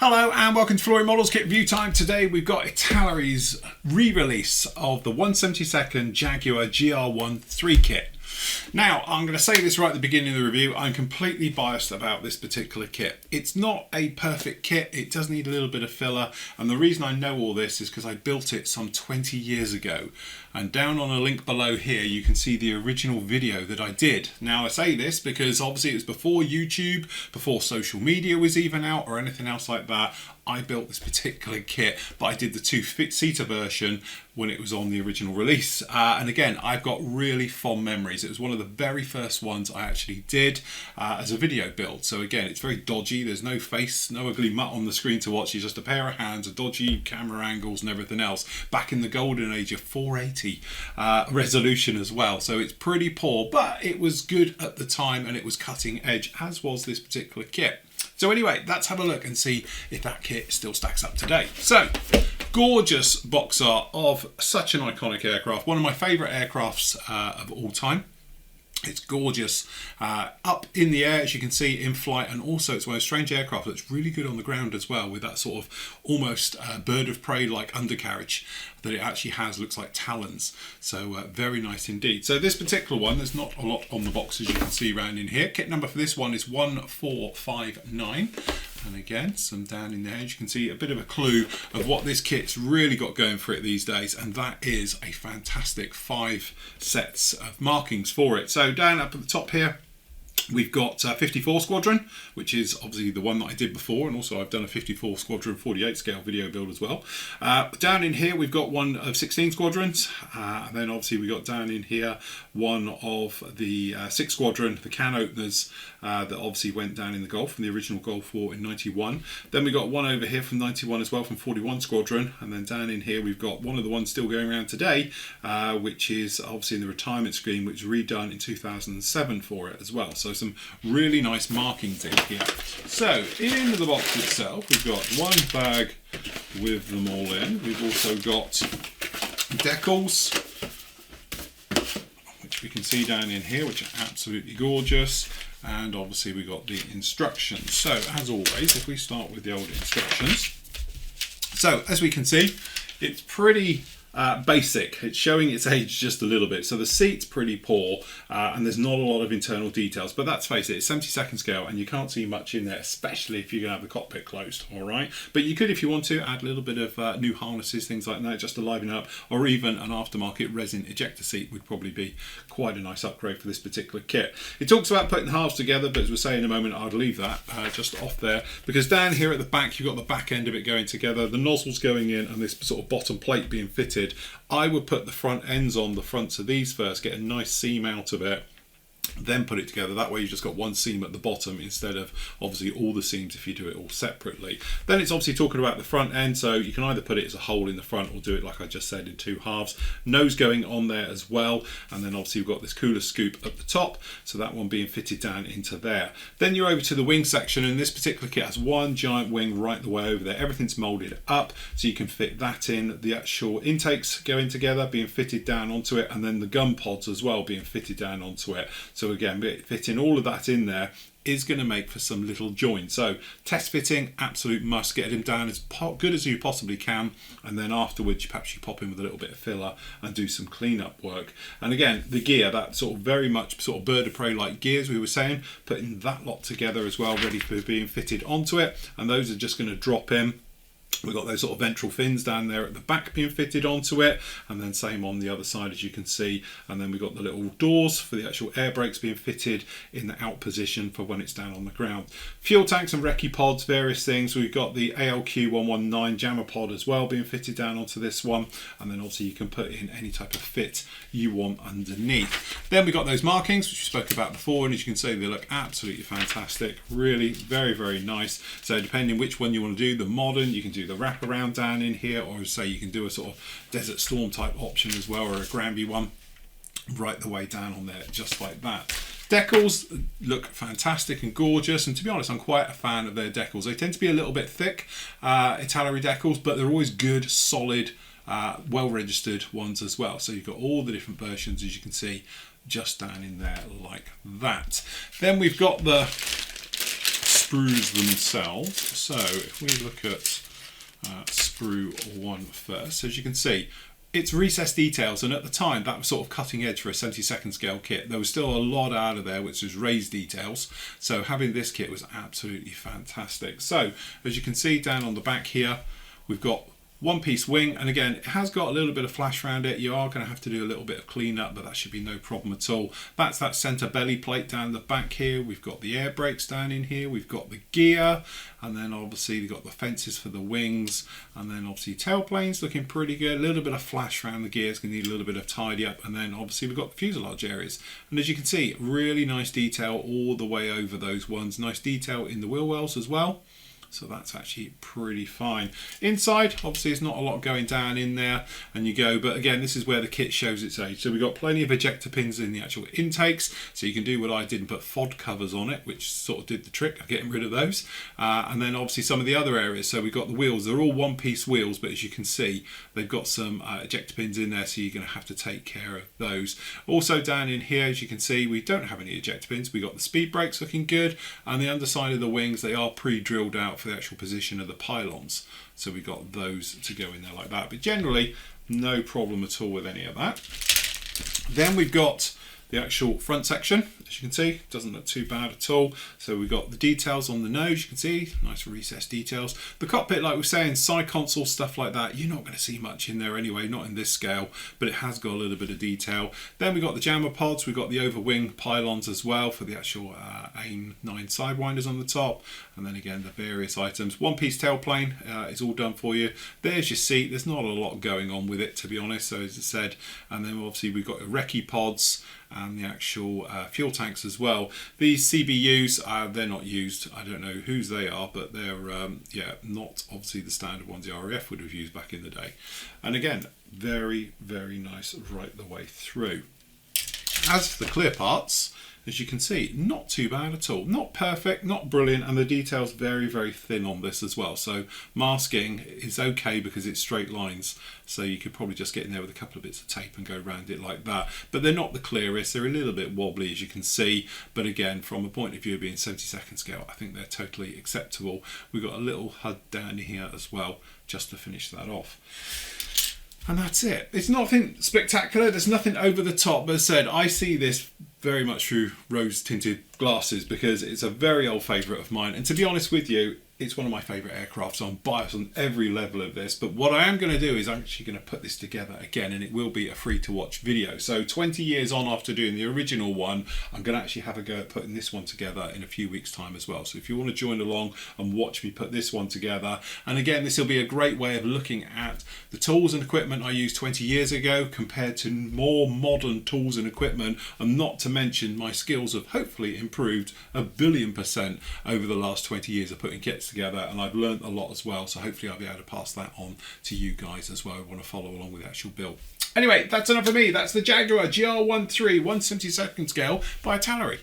Hello and welcome to Flooring Models Kit Review Time. Today we've got Italeri's re-release of the 1/72 Jaguar GR.1 3 kit. Now, I'm going to say this right at the beginning of the review, I'm completely biased about this particular kit. It's not a perfect kit, it does need a little bit of filler, and the reason I know all this is because I built it some 20 years ago. And down on a link below here you can see the original video that I did. Now I say this because obviously it was before YouTube, before social media was even out or anything else like that. I built this particular kit, but I did the two-seater version when it was on the original release. And again, I've got really fond memories. It was one of the very first ones I actually did as a video build. So again, it's very dodgy. There's no face, no ugly mutt on the screen to watch. It's just a pair of hands, a dodgy camera angles and everything else. Back in the golden age of 480 resolution as well. So it's pretty poor, but it was good at the time and it was cutting edge, as was this particular kit. So anyway, let's have a look and see if that kit still stacks up today. So, gorgeous box art of such an iconic aircraft. One of my favourite aircrafts of all time. It's gorgeous up in the air, as you can see, in flight, and also it's one of those strange aircraft that's really good on the ground as well, with that sort of almost bird of prey like undercarriage that it actually has. Looks like talons, so very nice indeed. So this particular one, there's not a lot on the box as you can see around in here. Kit number for this one is 1459. And again, some down in there, as you can see, a bit of a clue of what this kit's really got going for it these days, and that is a fantastic 5 sets of markings for it. So down up at the top here, we've got 54 Squadron, which is obviously the one that I did before, and also I've done a 54 Squadron 48 scale video build as well. Down in here we've got one of 16 Squadrons, and then obviously we got down in here one of the 6 Squadron, the can openers that obviously went down in the Gulf, from the original Gulf War in 91. Then we got one over here from 91 as well, from 41 Squadron, and then down in here we've got one of the ones still going around today, which is obviously in the retirement scheme, which was redone in 2007 for it as well. So some really nice markings in here. So in the box itself we've got one bag with them all in. We've also got decals, which we can see down in here, which are absolutely gorgeous. And obviously we got the instructions. So as always, if we start with the old instructions. So as we can see, it's pretty basic. It's showing its age just a little bit. So the seat's pretty poor and there's not a lot of internal details, but let's face it, it's 72nd scale and you can't see much in there, especially if you're going to have the cockpit closed, all right? But you could, if you want to, add a little bit of new harnesses, things like that, just to liven up, or even an aftermarket resin ejector seat would probably be quite a nice upgrade for this particular kit. It talks about putting the halves together, but as we'll say in a moment, I'd leave that just off there, because down here at the back you've got the back end of it going together, the nozzles going in and this sort of bottom plate being fitted. I would put the front ends on the fronts of these first, get a nice seam out of it, then put it together. That way you've just got one seam at the bottom instead of obviously all the seams if you do it all separately. Then it's obviously talking about the front end, so you can either put it as a hole in the front or do it like I just said in 2 halves. Nose going on there as well, and then obviously you've got this cooler scoop at the top, so that one being fitted down into there. Then you're over to the wing section, and this particular kit has one giant wing right the way over there. Everything's molded up so you can fit that in. The actual intakes going together, being fitted down onto it, and then the gun pods as well being fitted down onto it. So again, fitting all of that in there is going to make for some little joints. So test fitting, absolute must. Get him down as good as you possibly can, and then afterwards perhaps you pop in with a little bit of filler and do some cleanup work. And again, the gear, that sort of very much sort of bird of prey like gears we were saying, putting that lot together as well, ready for being fitted onto it, and those are just going to drop in. We've got those sort of ventral fins down there at the back being fitted onto it, and then same on the other side as you can see. And then we've got the little doors for the actual air brakes being fitted in the out position for when it's down on the ground. Fuel tanks and recce pods, various things. We've got the ALQ119 jammer pod as well being fitted down onto this one, and then obviously you can put in any type of fit you want underneath. Then we've got those markings which we spoke about before, and as you can see they look absolutely fantastic, really very, very nice. So depending which one you want to do, the modern, you can do the wraparound down in here, or say you can do a sort of Desert Storm type option as well, or a Granby one right the way down on there, just like that. Decals look fantastic and gorgeous, and to be honest I'm quite a fan of their decals. They tend to be a little bit thick, Italeri decals, but they're always good, solid, well registered ones as well. So you've got all the different versions as you can see just down in there like that. Then we've got the sprues themselves. So if we look at sprue 1 first, as you can see, it's recessed details, and at the time that was sort of cutting edge for a 72nd scale kit. There was still a lot out of there which was raised details, so having this kit was absolutely fantastic. So as you can see down on the back here, we've got one-piece wing, and again it has got a little bit of flash around it. You are going to have to do a little bit of cleanup, but that should be no problem at all. That's that center belly plate down the back here. We've got the air brakes down in here, we've got the gear, and then obviously you've got the fences for the wings, and then obviously tailplanes looking pretty good. A little bit of flash around the gears, going to need a little bit of tidy up, and then obviously we've got the fuselage areas, and as you can see, really nice detail all the way over those ones. Nice detail in the wheel wells as well. So that's actually pretty fine. Inside, obviously, there's not a lot going down in there, and you go, but again, this is where the kit shows its age. So we've got plenty of ejector pins in the actual intakes, so you can do what I did and put FOD covers on it, which sort of did the trick of getting rid of those. And then obviously some of the other areas. So we've got the wheels, they're all one-piece wheels, but as you can see, they've got some ejector pins in there, so you're going to have to take care of those. Also down in here, as you can see, we don't have any ejector pins. We've got the speed brakes looking good, and the underside of the wings, they are pre-drilled out for the actual position of the pylons, so we got those to go in there like that, but generally no problem at all with any of that. Then we've got the actual front section. As you can see, doesn't look too bad at all. So we've got the details on the nose, you can see, nice recessed details. The cockpit, like we were saying, side console, stuff like that, you're not going to see much in there anyway, not in this scale, but it has got a little bit of detail. Then we've got the jammer pods, we've got the over-wing pylons as well for the actual AIM 9 sidewinders on the top, and then again the various items. One-piece tailplane is all done for you. There's your seat, there's not a lot going on with it, to be honest, so as I said, and then obviously we've got the recce pods, and the actual fuel tanks as well. These CBUs, they're not used. I don't know whose they are, but they're yeah, not obviously the standard ones the RAF would have used back in the day. And again, very, very nice right the way through. As for the clear parts, as you can see, not too bad at all. Not perfect, not brilliant, and the detail's very, very thin on this as well. So masking is okay because it's straight lines, so you could probably just get in there with a couple of bits of tape and go around it like that. But they're not the clearest, they're a little bit wobbly as you can see, but again, from a point of view of being 72nd scale, I think they're totally acceptable. We've got a little HUD down here as well, just to finish that off. And that's it. It's nothing spectacular, there's nothing over the top, but as I said, I see this very much through rose tinted glasses because it's a very old favourite of mine, and to be honest with you, it's one of my favourite aircraft, so I'm biased on every level of this. But what I am going to do is I'm actually going to put this together again, and it will be a free to watch video. So 20 years on after doing the original one, I'm going to actually have a go at putting this one together in a few weeks time as well. So if you want to join along and watch me put this one together, and again, this will be a great way of looking at the tools and equipment I used 20 years ago compared to more modern tools and equipment, and not to mention my skills have hopefully improved 1,000,000,000% over the last 20 years of putting kits together, and I've learned a lot as well, so hopefully I'll be able to pass that on to you guys as well who want to follow along with the actual build. Anyway, that's enough for me. That's the Jaguar GR.1 1/72nd scale by Italeri.